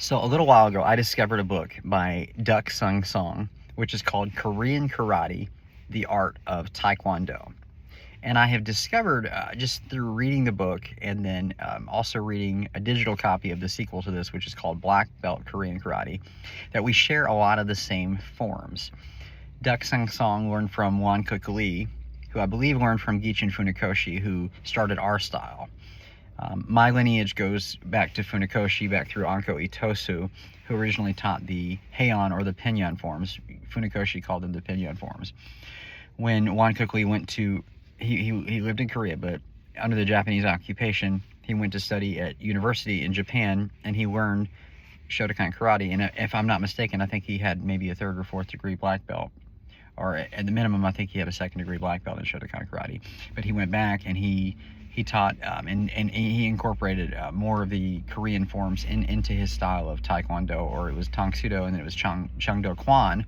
So a little while ago, I discovered a book by Duck Sung Song, which is called Korean Karate, The Art of Taekwondo. And I have discovered just through reading the book and then also reading a digital copy of the sequel to this, which is called Black Belt Korean Karate, that we share a lot of the same forms. Duck Sung Song learned from Kwon Lee, who I believe learned from Gichin Funakoshi, who started our style. My lineage goes back to Funakoshi, back through Anko Itosu, who originally taught the Heian or the Pinyin forms. Funakoshi called them the Pinyin forms. When Kwon Lee went to, he lived in Korea, but under the Japanese occupation, he went to study at university in Japan, and he learned Shotokan karate. And if I'm not mistaken, I think he had maybe a 3rd or 4th degree black belt, or at the minimum, I think he had a 2nd degree black belt in Shotokan karate. But he went back and he taught and he incorporated more of the Korean forms into his style of Taekwondo, or it was Tang Sudo, and then it was Changdo Kwon.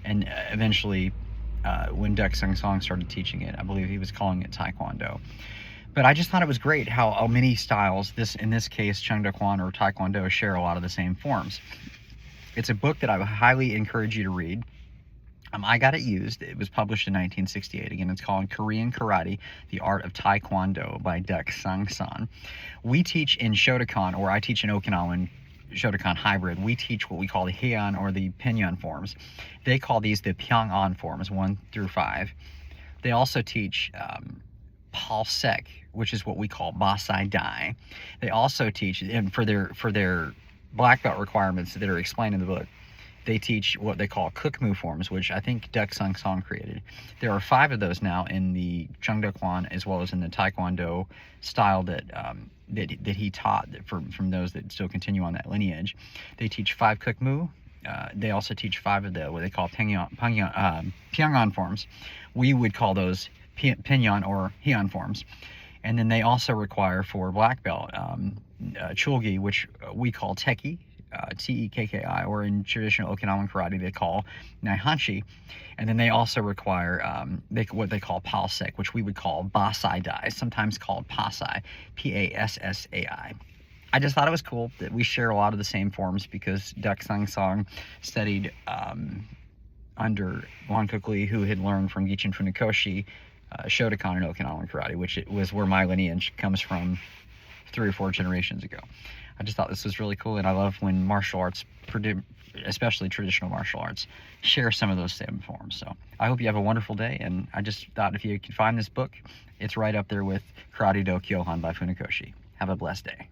And eventually, when Duck Sung Song started teaching it, I believe he was calling it Taekwondo. But I just thought it was great how many styles, in this case, Changdo Kwon or Taekwondo, share a lot of the same forms. It's a book that I would highly encourage you to read. I got it used. It was published in 1968. Again, it's called Korean Karate, The Art of Taekwondo by Duck Sung Song. We teach in Shotokan, or I teach in Okinawan Shotokan hybrid. We teach what we call the Heian or the Pinyin forms. They call these the Pyongan forms, 1 through 5. They also teach Palsek, which is what we call Basai Dai. They also teach, and for their black belt requirements that are explained in the book, they teach what they call Kukmu forms, which I think Duck Sung Song created. There are 5 of those now in the Changdo Kwon, as well as in the Taekwondo style that he taught from those that still continue on that lineage. They teach 5 Kukmu. They also teach 5 of the what they call Pyongan forms. We would call those Pinyin or Heian forms. And then they also require for black belt Chulgi, which we call Teki. Tekki, or in traditional Okinawan karate they call Naihanshi. And then they also require what they call Palsek, which we would call Basai Dai, sometimes called Pasai, Passai. I just thought it was cool that we share a lot of the same forms, because Duck Sung Song studied under Kwon Lee, who had learned from Gichin Funakoshi Shotokan and Okinawan karate, which was where my lineage comes from 3 or 4 generations ago. I just thought this was really cool, and I love when martial arts, especially traditional martial arts, share some of those same forms. So I hope you have a wonderful day, and I just thought if you could find this book, it's right up there with Karate Do Kyohan by Funakoshi. Have a blessed day.